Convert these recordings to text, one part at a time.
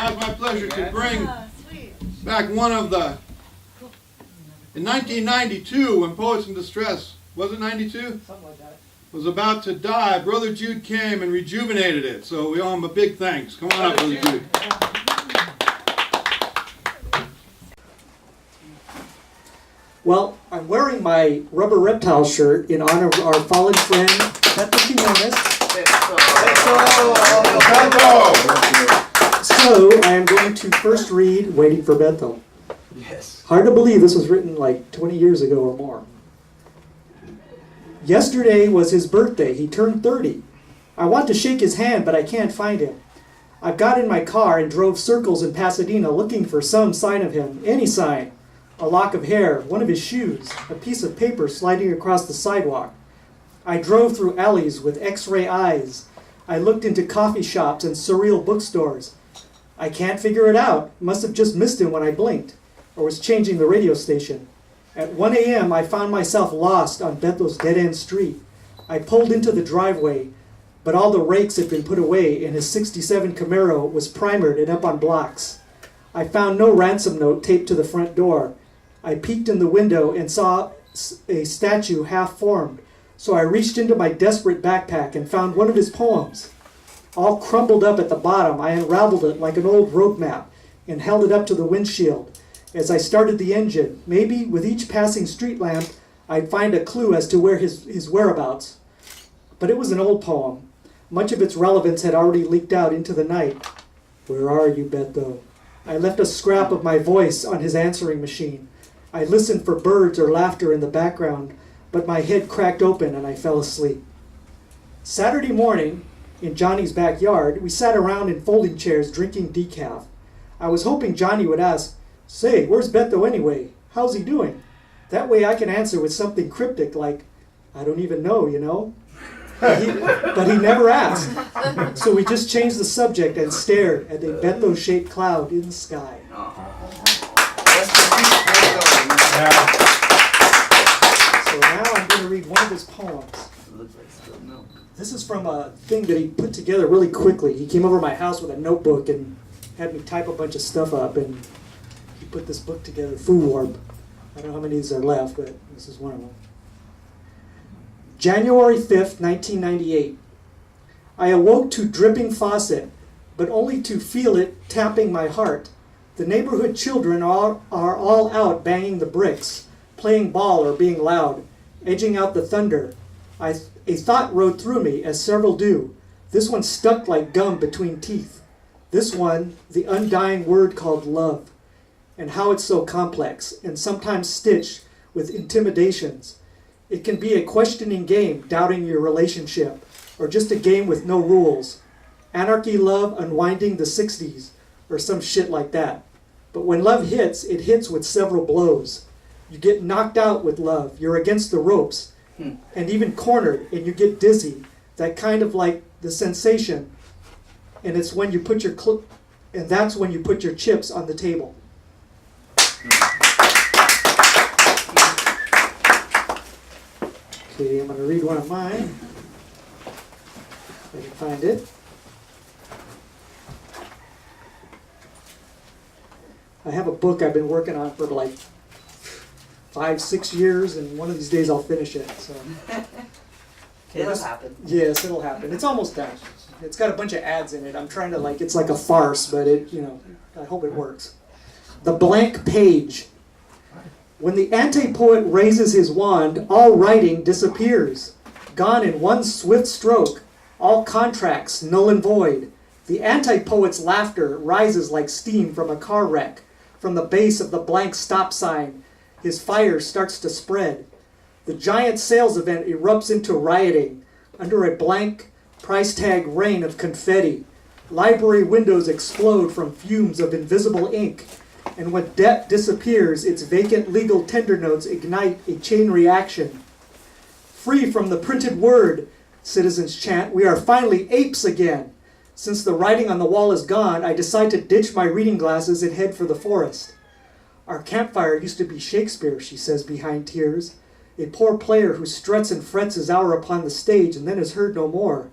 now it's my pleasure to bring back one of the, in 1992, when Poets in Distress, was it 92? Something like that. Was about to die, Brother Jude came and rejuvenated it. So we owe him a big thanks. Come on up, Brother Jude. Well, I'm wearing my rubber reptile shirt in honor of our fallen friend, Beto Quinones. So, I am going to first read Waiting for Beto. Yes. Hard to believe this was written like 20 years ago or more. Yesterday was his birthday. He turned 30. I want to shake his hand, but I can't find him. I got in my car and drove circles in Pasadena looking for some sign of him, any sign. A lock of hair, one of his shoes, a piece of paper sliding across the sidewalk. I drove through alleys with x-ray eyes. I looked into coffee shops and surreal bookstores. I can't figure it out. Must have just missed him when I blinked, or was changing the radio station. At 1 a.m., I found myself lost on Beto's dead-end street. I pulled into the driveway, but all the rakes had been put away and his 67 Camaro was primered and up on blocks. I found no ransom note taped to the front door. I peeked in the window and saw a statue half-formed, so I reached into my desperate backpack and found one of his poems. All crumbled up at the bottom, I unraveled it like an old road map and held it up to the windshield. As I started the engine, maybe with each passing street lamp, I'd find a clue as to where his whereabouts. But it was an old poem. Much of its relevance had already leaked out into the night. Where are you, Beto? I left a scrap of my voice on his answering machine. I listened for birds or laughter in the background, but my head cracked open and I fell asleep. Saturday morning, in Johnny's backyard, we sat around in folding chairs drinking decaf. I was hoping Johnny would ask, "Say, where's Beto anyway? How's he doing?" That way I can answer with something cryptic like, "I don't even know, you know?" But he never asked. So we just changed the subject and stared at a Beto-shaped cloud in the sky. So now I'm going to read one of his poems. This is from a thing that he put together really quickly. He came over to my house with a notebook and had me type a bunch of stuff up, and he put this book together, Food Warp. I don't know how many of these are left, but this is one of them. January 5th, 1998. I awoke to dripping faucet, but only to feel it tapping my heart. The neighborhood children are all out banging the bricks, playing ball or being loud, edging out the thunder. A thought rode through me, as several do. This one stuck like gum between teeth. This one, the undying word called love, and how it's so complex, and sometimes stitched with intimidations. It can be a questioning game, doubting your relationship, or just a game with no rules. Anarchy Love Unwinding the 60s, or some shit like that. But when love hits, it hits with several blows. You get knocked out with love, you're against the ropes, and even cornered, and you get dizzy. That kind of like the sensation, and it's when you put your and that's when you put your chips on the table. Okay, I'm going to read one of mine. If I can find it. I have a book I've been working on for like 5-6 years, and one of these days I'll finish it. So It'll happen. yes, it'll happen. It's almost done. It's got a bunch of ads in it. I'm trying to it's like a farce, but I hope it works. The Blank Page. When the anti-poet raises his wand, all writing disappears. Gone in one swift stroke, all contracts null and void. The anti-poet's laughter rises like steam from a car wreck. From the base of the blank stop sign, his fire starts to spread. The giant sales event erupts into rioting. Under a blank price tag rain of confetti, library windows explode from fumes of invisible ink. And when debt disappears, its vacant legal tender notes ignite a chain reaction. Free from the printed word, citizens chant, we are finally apes again. Since the writing on the wall is gone, I decide to ditch my reading glasses and head for the forest. Our campfire used to be Shakespeare, she says behind tears. A poor player who struts and frets his hour upon the stage and then is heard no more.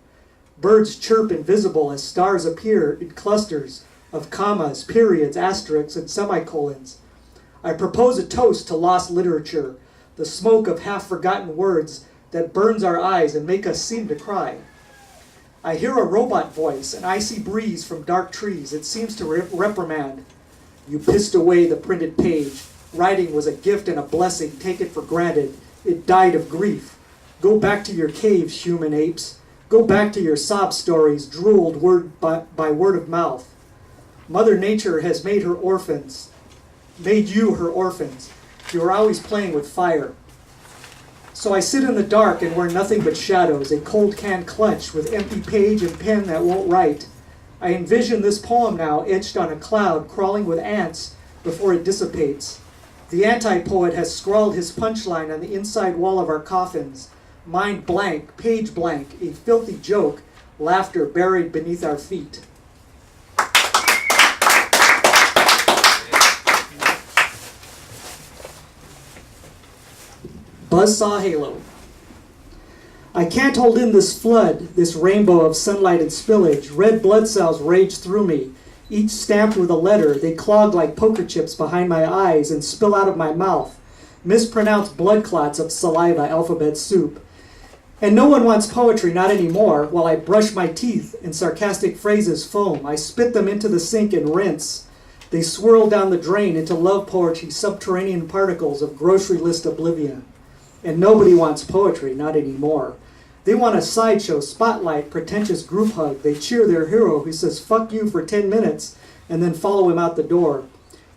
Birds chirp invisible as stars appear in clusters of commas, periods, asterisks, and semicolons. I propose a toast to lost literature, the smoke of half-forgotten words that burns our eyes and make us seem to cry. I hear a robot voice, an icy breeze from dark trees. It seems to reprimand. You pissed away the printed page. Writing was a gift and a blessing. Take it for granted. It died of grief. Go back to your caves, human apes. Go back to your sob stories, drooled word by word of mouth. Mother Nature has made you her orphans. You are always playing with fire. So I sit in the dark and wear nothing but shadows, a cold can clutch with empty page and pen that won't write. I envision this poem now etched on a cloud, crawling with ants before it dissipates. The anti-poet has scrawled his punchline on the inside wall of our coffins. Mind blank, page blank, a filthy joke, laughter buried beneath our feet. Buzzsaw Halo. I can't hold in this flood, this rainbow of sunlight and spillage. Red blood cells rage through me, each stamped with a letter. They clog like poker chips behind my eyes and spill out of my mouth. Mispronounced blood clots of saliva, alphabet soup. And no one wants poetry, not anymore, while I brush my teeth and sarcastic phrases foam. I spit them into the sink and rinse. They swirl down the drain into love poetry, subterranean particles of grocery list oblivion. And nobody wants poetry, not anymore. They want a sideshow, spotlight, pretentious group hug. They cheer their hero who says, fuck you for 10 minutes, and then follow him out the door.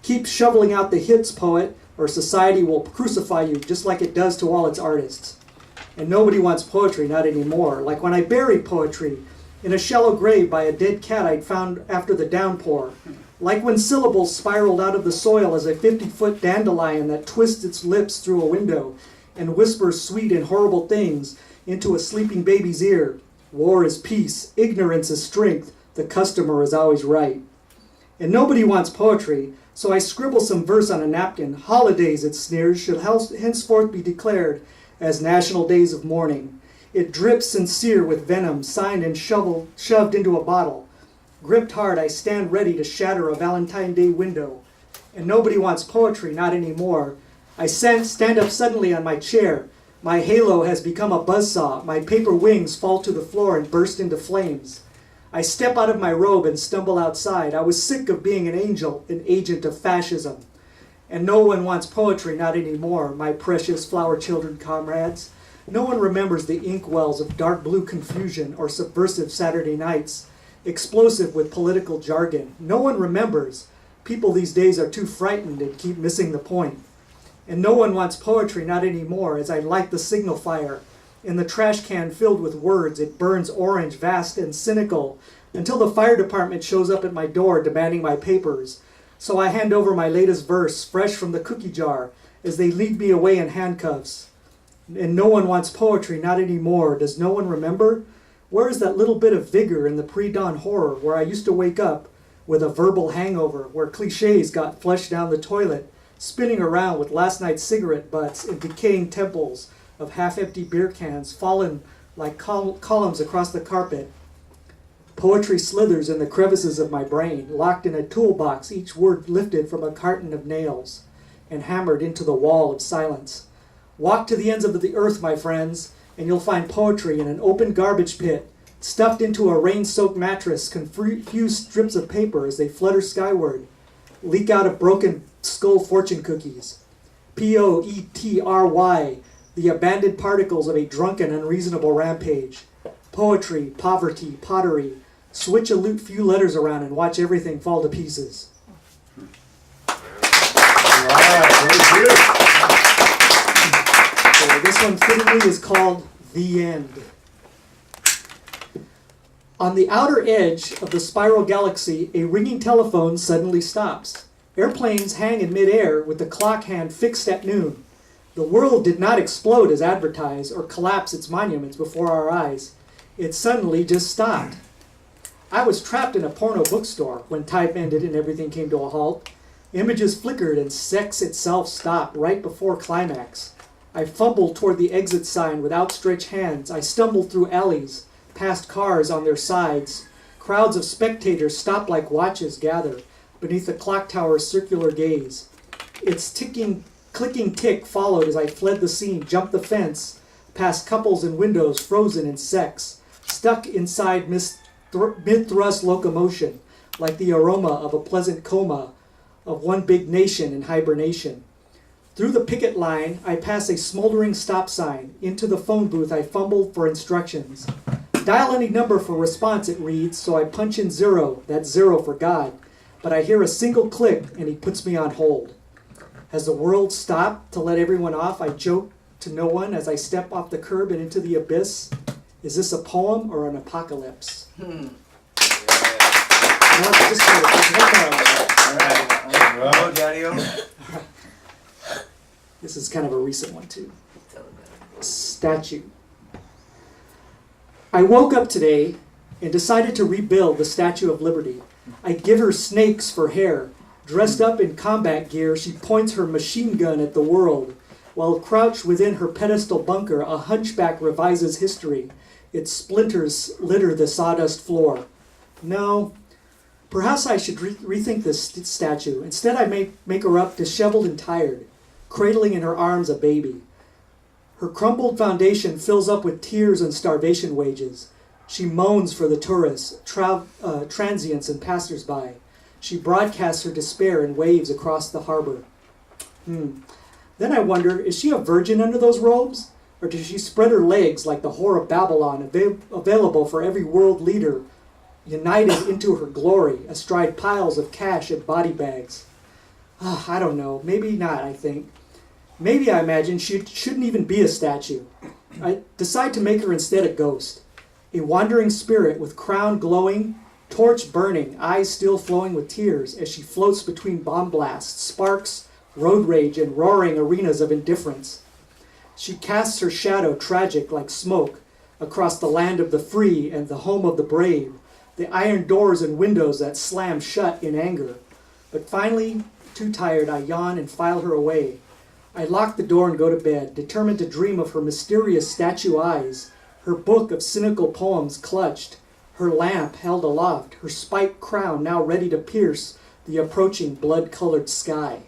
Keep shoveling out the hits, poet, or society will crucify you just like it does to all its artists. And nobody wants poetry, not anymore. Like when I buried poetry in a shallow grave by a dead cat I'd found after the downpour. Like when syllables spiraled out of the soil as a 50-foot dandelion that twists its lips through a window and whispers sweet and horrible things into a sleeping baby's ear. War is peace, ignorance is strength, the customer is always right. And nobody wants poetry, so I scribble some verse on a napkin. Holidays, it sneers, should henceforth be declared as national days of mourning. It drips sincere with venom, signed and shoved into a bottle. Gripped hard, I stand ready to shatter a Valentine's Day window. And nobody wants poetry, not anymore. I stand up suddenly on my chair. My halo has become a buzzsaw. My paper wings fall to the floor and burst into flames. I step out of my robe and stumble outside. I was sick of being an angel, an agent of fascism. And no one wants poetry, not anymore, my precious flower children comrades. No one remembers the inkwells of dark blue confusion or subversive Saturday nights, explosive with political jargon. No one remembers. People these days are too frightened and keep missing the point. And no one wants poetry, not anymore, as I light the signal fire. In the trash can filled with words, it burns orange, vast and cynical, until the fire department shows up at my door demanding my papers. So I hand over my latest verse, fresh from the cookie jar, as they lead me away in handcuffs. And no one wants poetry, not anymore. Does no one remember? Where is that little bit of vigor in the pre-dawn horror where I used to wake up with a verbal hangover, where cliches got flushed down the toilet, spinning around with last night's cigarette butts and decaying temples of half-empty beer cans fallen like columns across the carpet. Poetry slithers in the crevices of my brain, locked in a toolbox, each word lifted from a carton of nails and hammered into the wall of silence. Walk to the ends of the earth, my friends, and you'll find poetry in an open garbage pit, stuffed into a rain-soaked mattress, confused strips of paper as they flutter skyward, leak out of broken skull fortune cookies. Poetry, the abandoned particles of a drunken, unreasonable rampage. Poetry, poverty, pottery. Switch a few letters around and watch everything fall to pieces. Very good. So this one fittingly is called The End. On the outer edge of the spiral galaxy, a ringing telephone suddenly stops. Airplanes hang in midair with the clock hand fixed at noon. The world did not explode as advertised or collapse its monuments before our eyes. It suddenly just stopped. I was trapped in a porno bookstore when time ended and everything came to a halt. Images flickered and sex itself stopped right before climax. I fumbled toward the exit sign with outstretched hands. I stumbled through alleys, past cars on their sides, Crowds of spectators stop like watches gather beneath the clock tower's circular gaze. Its clicking tick followed as I fled the scene, jumped the fence, past couples and windows frozen in sex, stuck inside mid-thrust locomotion, like the aroma of a pleasant coma of one big nation in hibernation. Through the picket line, I pass a smoldering stop sign. Into the phone booth, I fumbled for instructions. Dial any number for response, it reads, so I punch in 0, that's 0 for God. But I hear a single click, and he puts me on hold. Has the world stopped to let everyone off? I joke to no one as I step off the curb and into the abyss. Is this a poem or an apocalypse? No, just Oh, Daddy-o. This is kind of a recent one, too. Statue. I woke up today and decided to rebuild the Statue of Liberty. I give her snakes for hair. Dressed up in combat gear, she points her machine gun at the world. While crouched within her pedestal bunker, a hunchback revises history. Its splinters litter the sawdust floor. No, perhaps I should rethink this statue. Instead, I make her up disheveled and tired, cradling in her arms a baby. Her crumbled foundation fills up with tears and starvation wages. She moans for the tourists, transients, and passersby. She broadcasts her despair in waves across the harbor. Then I wonder, is she a virgin under those robes? Or does she spread her legs like the whore of Babylon, available for every world leader, united into her glory, astride piles of cash and body bags? I don't know. Maybe not, I think. Maybe I imagine she shouldn't even be a statue. I decide to make her instead a ghost. A wandering spirit with crown glowing, torch burning, eyes still flowing with tears as she floats between bomb blasts, sparks, road rage, and roaring arenas of indifference. She casts her shadow tragic like smoke across the land of the free and the home of the brave, the iron doors and windows that slam shut in anger. But finally, too tired, I yawn and file her away. I lock the door and go to bed, determined to dream of her mysterious statue eyes, her book of cynical poems clutched, her lamp held aloft, her spiked crown now ready to pierce the approaching blood-colored sky.